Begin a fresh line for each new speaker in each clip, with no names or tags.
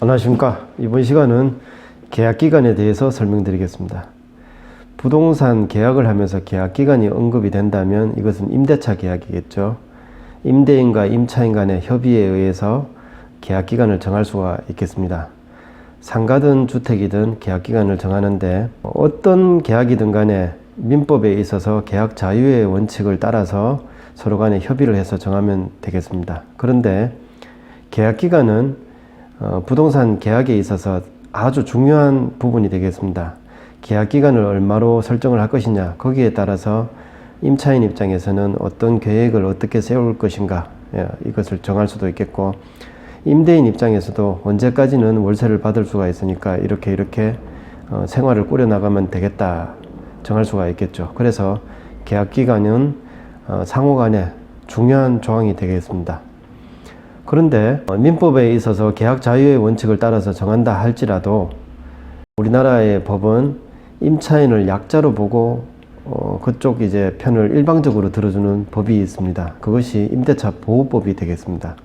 안녕하십니까. 이번 시간은 계약기간에 대해서 설명드리겠습니다. 부동산 계약을 하면서 계약기간이 언급이 된다면 이것은 임대차 계약이겠죠. 임대인과 임차인 간의 협의에 의해서 계약기간을 정할 수가 있겠습니다. 상가든 주택이든 계약기간을 정하는데 어떤 계약이든 간에 민법에 있어서 계약 자유의 원칙을 따라서 서로 간에 협의를 해서 정하면 되겠습니다. 그런데 계약기간은 부동산 계약에 있어서 아주 중요한 부분이 되겠습니다. 계약기간을 얼마로 설정을 할 것이냐, 거기에 따라서 임차인 입장에서는 어떤 계획을 어떻게 세울 것인가, 이것을 정할 수도 있겠고, 임대인 입장에서도 언제까지는 월세를 받을 수가 있으니까 이렇게 생활을 꾸려나가면 되겠다 정할 수가 있겠죠. 그래서 계약기간은 상호간에 중요한 조항이 되겠습니다. 그런데 민법에 있어서 계약 자유의 원칙을 따라서 정한다 할지라도 우리나라의 법은 임차인을 약자로 보고 그쪽 이제 편을 일방적으로 들어주는 법이 있습니다. 그것이 임대차 보호법이 되겠습니다.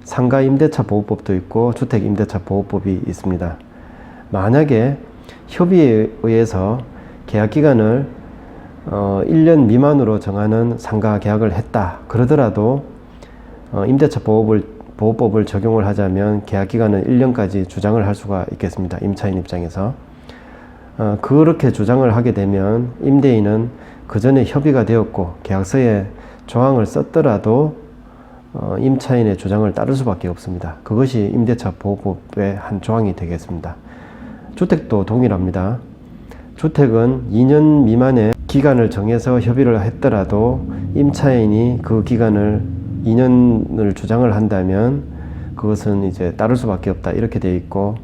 상가 임대차 보호법도 있고 주택 임대차 보호법이 있습니다. 만약에 협의에 의해서 계약 기간을 1년 미만으로 정하는 상가 계약을 했다 그러더라도 임대차 보호법을 적용을 하자면 계약기간은 1년까지 주장을 할 수가 있겠습니다. 임차인 입장에서. 그렇게 주장을 하게 되면 임대인은 그 전에 협의가 되었고 계약서에 조항을 썼더라도 임차인의 주장을 따를 수밖에 없습니다. 그것이 임대차 보호법의 한 조항이 되겠습니다. 주택도 동일합니다. 주택은 2년 미만의 기간을 정해서 협의를 했더라도 임차인이 그 기간을 2년을 주장을 한다면 그것은 이제 따를 수밖에 없다 이렇게 되어 있고,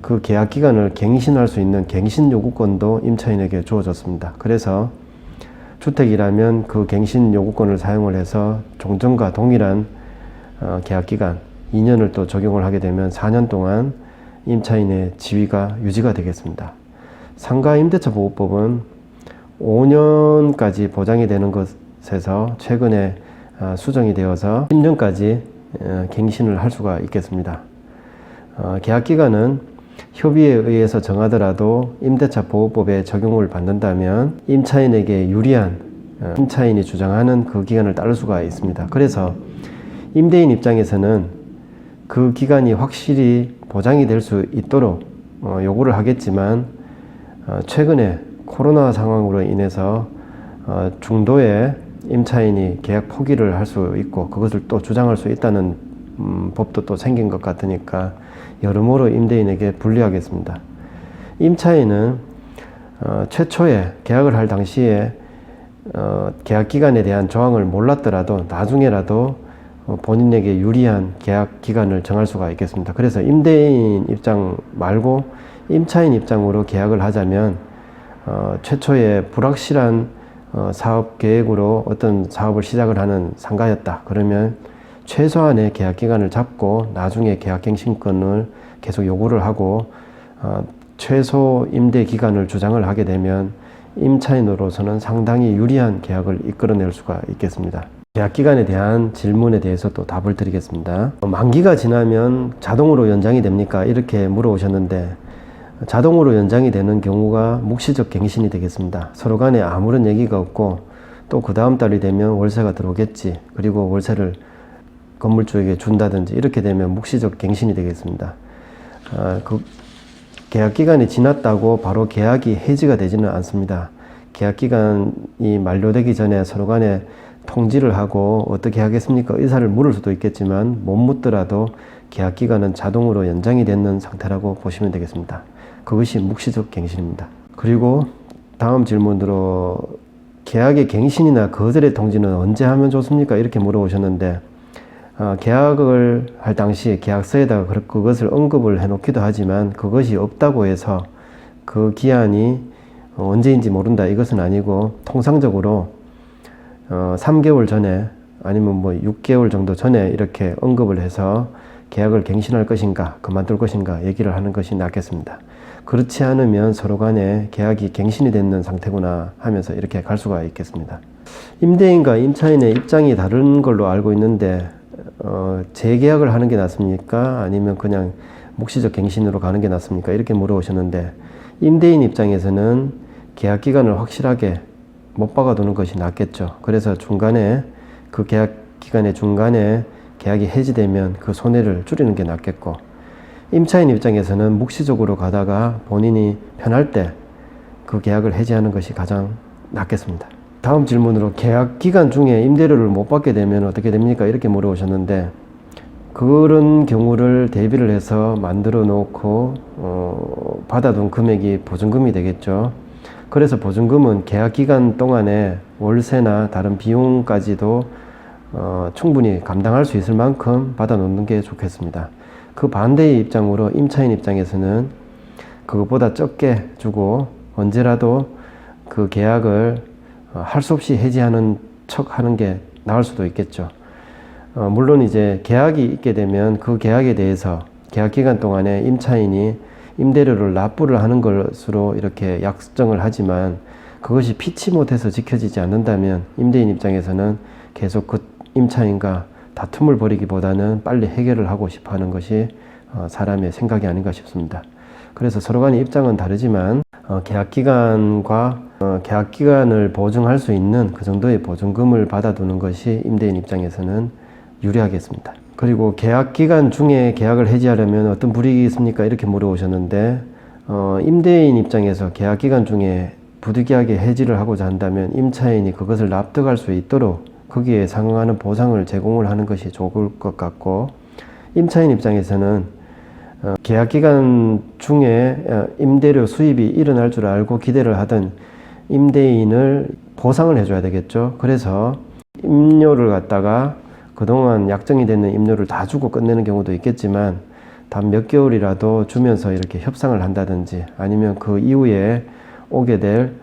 그 계약 기간을 갱신할 수 있는 갱신 요구권도 임차인에게 주어졌습니다. 그래서 주택이라면 그 갱신 요구권을 사용을 해서 종전과 동일한 계약 기간 2년을 또 적용을 하게 되면 4년 동안 임차인의 지위가 유지가 되겠습니다. 상가 임대차 보호법은 5년까지 보장이 되는 것에서 최근에 수정이 되어서 10년까지 갱신을 할 수가 있겠습니다. 계약기간은 협의에 의해서 정하더라도 임대차 보호법에 적용을 받는다면 임차인에게 유리한 임차인이 주장하는 그 기간을 따를 수가 있습니다. 그래서 임대인 입장에서는 그 기간이 확실히 보장이 될 수 있도록 요구를 하겠지만 최근에 코로나 상황으로 인해서 중도에 임차인이 계약 포기를 할 수 있고 그것을 또 주장할 수 있다는 법도 또 생긴 것 같으니까 여러모로 임대인에게 불리하겠습니다. 임차인은 최초에 계약을 할 당시에 계약 기간에 대한 조항을 몰랐더라도 나중에라도 본인에게 유리한 계약 기간을 정할 수가 있겠습니다. 그래서 임대인 입장 말고 임차인 입장으로 계약을 하자면 최초에 불확실한 사업 계획으로 어떤 사업을 시작을 하는 상가였다. 그러면 최소한의 계약 기간을 잡고 나중에 계약 갱신권을 계속 요구를 하고 최소 임대 기간을 주장을 하게 되면 임차인으로서는 상당히 유리한 계약을 이끌어낼 수가 있겠습니다. 계약 기간에 대한 질문에 대해서 또 답을 드리겠습니다. 만기가 지나면 자동으로 연장이 됩니까? 이렇게 물어오셨는데 자동으로 연장이 되는 경우가 묵시적 갱신이 되겠습니다. 서로 간에 아무런 얘기가 없고 또 그 다음 달이 되면 월세가 들어오겠지, 그리고 월세를 건물주에게 준다든지 이렇게 되면 묵시적 갱신이 되겠습니다. 그 계약 기간이 지났다고 바로 계약이 해지가 되지는 않습니다. 계약 기간이 만료되기 전에 서로 간에 통지를 하고 어떻게 하겠습니까? 의사를 물을 수도 있겠지만 못 묻더라도 계약 기간은 자동으로 연장이 되는 상태라고 보시면 되겠습니다. 그것이 묵시적 갱신입니다. 그리고 다음 질문으로 계약의 갱신이나 거절의 통지는 언제 하면 좋습니까? 이렇게 물어보셨는데 계약을 할 당시 계약서에다가 그것을 언급을 해 놓기도 하지만 그것이 없다고 해서 그 기한이 언제인지 모른다 이것은 아니고, 통상적으로 3개월 전에 아니면 6개월 정도 전에 이렇게 언급을 해서 계약을 갱신할 것인가 그만둘 것인가 얘기를 하는 것이 낫겠습니다. 그렇지 않으면 서로 간에 계약이 갱신이 되는 상태구나 하면서 이렇게 갈 수가 있겠습니다. 임대인과 임차인의 입장이 다른 걸로 알고 있는데 재계약을 하는 게 낫습니까? 아니면 그냥 묵시적 갱신으로 가는 게 낫습니까? 이렇게 물어오셨는데, 임대인 입장에서는 계약 기간을 확실하게 못 박아두는 것이 낫겠죠. 그래서 중간에, 그 계약 기간의 중간에 계약이 해지되면 그 손해를 줄이는 게 낫겠고, 임차인 입장에서는 묵시적으로 가다가 본인이 편할 때 그 계약을 해지하는 것이 가장 낫겠습니다. 다음 질문으로, 계약 기간 중에 임대료를 못 받게 되면 어떻게 됩니까? 이렇게 물어오셨는데, 그런 경우를 대비를 해서 만들어 놓고 받아둔 금액이 보증금이 되겠죠. 그래서 보증금은 계약 기간 동안에 월세나 다른 비용까지도 충분히 감당할 수 있을 만큼 받아 놓는 게 좋겠습니다. 그 반대의 입장으로 임차인 입장에서는 그것보다 적게 주고 언제라도 그 계약을 할 수 없이 해지하는 척 하는 게 나을 수도 있겠죠. 물론 이제 계약이 있게 되면 그 계약에 대해서 계약 기간 동안에 임차인이 임대료를 납부를 하는 것으로 이렇게 약정을 하지만, 그것이 피치 못해서 지켜지지 않는다면 임대인 입장에서는 계속 그 임차인과 다툼을 벌이기보다는 빨리 해결을 하고 싶어 하는 것이 사람의 생각이 아닌가 싶습니다. 그래서 서로 간의 입장은 다르지만 계약 기간과 계약 기간을 보증할 수 있는 그 정도의 보증금을 받아두는 것이 임대인 입장에서는 유리하겠습니다. 그리고 계약 기간 중에 계약을 해지하려면 어떤 불이익이 있습니까? 이렇게 물어오셨는데, 임대인 입장에서 계약 기간 중에 부득이하게 해지를 하고자 한다면 임차인이 그것을 납득할 수 있도록 거기에 상응하는 보상을 제공을 하는 것이 좋을 것 같고, 임차인 입장에서는 계약 기간 중에 임대료 수입이 일어날 줄 알고 기대를 하던 임대인을 보상을 해줘야 되겠죠. 그래서 임료를 갖다가 그동안 약정이 되는 임료를 다 주고 끝내는 경우도 있겠지만, 단 몇 개월이라도 주면서 이렇게 협상을 한다든지, 아니면 그 이후에 오게 될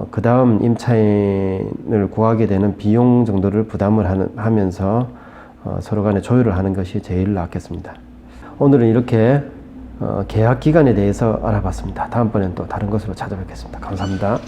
그 다음 임차인을 구하게 되는 비용 정도를 부담을 하면서 서로 간에 조율을 하는 것이 제일 낫겠습니다. 오늘은 이렇게 계약 기간에 대해서 알아봤습니다. 다음번엔 또 다른 것으로 찾아뵙겠습니다. 감사합니다.